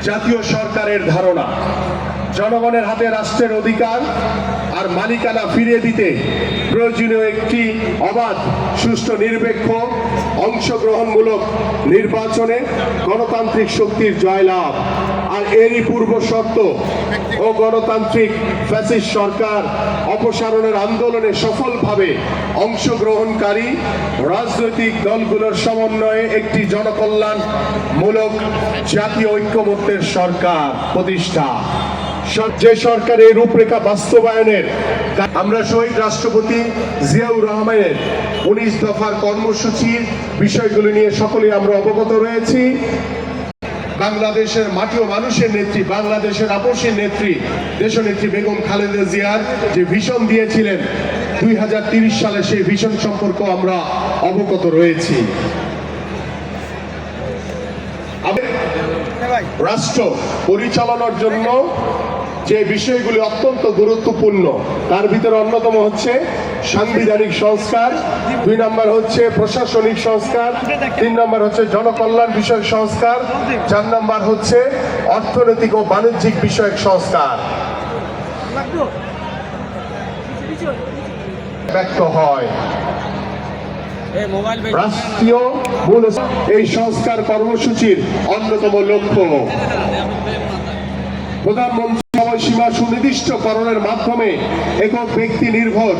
জাতীয় সরকারের ধারণা জনগণের হাতে রাষ্ট্রের অধিকার আর মালিকানা ফিরিয়ে দিতে প্রয়োজনীয় একটি অবাধ, সুষ্ঠু, নিরপেক্ষ, অংশগ্রহণমূলক নির্বাচনে গণতান্ত্রিক শক্তির জয়লাভ। আর এরই পূর্ব শর্ত ও গণতান্ত্রিক ফ্যাসিস্ট সরকার অপসারণের আন্দোলনে সফলভাবে অংশগ্রহণকারী রাজনৈতিক দলগুলোর সমন্বয়ে একটি জনকল্যাণমূলক জাতীয় ঐক্যমত্যের সরকার প্রতিষ্ঠা। যে সরকারের রূপরেখা বাস্তবায়নের আমরা শহীদ রাষ্ট্রপতি জিয়াউর রহমানের 19 দফার কর্মসূচির বিষয়গুলো নিয়ে সকলেই আমরা অবগত রয়েছি। বাংলাদেশের মাটি ও মানুষের নেত্রী, বাংলাদেশের আপসের নেত্রী, দেশনেত্রী বেগম খালেদা জিয়ার যে ভিশন দিয়েছিলেন 2030 সালে, সেই ভিশন সম্পর্কে আমরা অবগত রয়েছি। রাষ্ট্র পরিচালনার জন্য যে বিষয়গুলি অত্যন্ত গুরুত্বপূর্ণ তার ভিতরে অন্যতম হচ্ছে সাংবিধানিক সংস্কার, 2 নম্বর হচ্ছে প্রশাসনিক সংস্কার, 3 নম্বর হচ্ছে জনকল্যাণ বিষয়ক সংস্কার, 4 নম্বর হচ্ছে অর্থনৈতিক ও বাণিজ্যিক বিষয়ক সংস্কার। ব্যক্ত হয় রাষ্ট্রীয় মূল এই সংস্কার কর্মসূচির অন্যতম লক্ষ্য প্রধানমন্ত্রী সময়সীমা সুনির্দিষ্টকরণের মাধ্যমে একক ব্যক্তি নির্ভর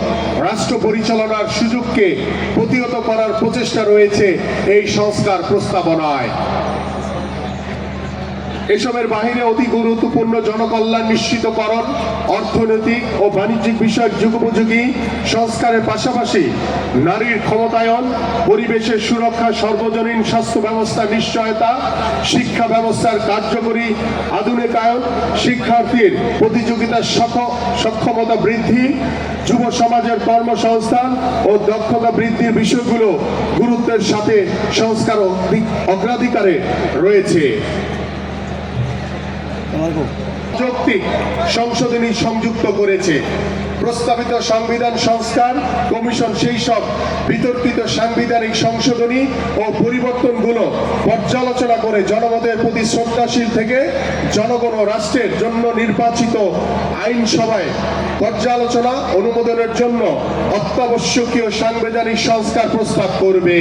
রাষ্ট্র পরিচালনার সুযোগকে প্রতিহত করার প্রচেষ্টা রয়েছে এই সংস্কার প্রস্তাবনায়। এসবের বাহিরে অতি গুরুত্বপূর্ণ জনকল্যাণ নিশ্চিতকরণ, অর্থনৈতিক ও বাণিজ্যিক বিষয়ক যুগোপযোগী সংস্কারের পাশাপাশি নারীর ক্ষমতায়ন, পরিবেশের সুরক্ষা, সর্বজনীন স্বাস্থ্য ব্যবস্থা নিশ্চয়তা, শিক্ষা ব্যবস্থার কার্যকরী আধুনিকায়ন, শিক্ষার্থীর প্রতিযোগিতার সক্ষমতা বৃদ্ধি, যুব সমাজের কর্মসংস্থান ও দক্ষতা বৃদ্ধির বিষয়গুলো গুরুত্বের সাথে সংস্কার অগ্রাধিকারে রয়েছে। যৌক্তিক সংশোধনী সংযুক্ত করেছে। প্রস্তাবিত সংবিধান সংস্কার কমিশন সেই সব বিতর্কিত সাংবিধানিক সংশোধনী ও পরিবর্তনগুলো পর্যালোচনা করে জনমতের প্রতি শ্রদ্ধাশীল থেকে জনগণ ও রাষ্ট্রের জন্য নির্বাচিত আইনসভায় পর্যালোচনা অনুমোদনের জন্য অত্যাবশ্যকীয় সাংবিধানিক সংস্কার প্রস্তাব করবে।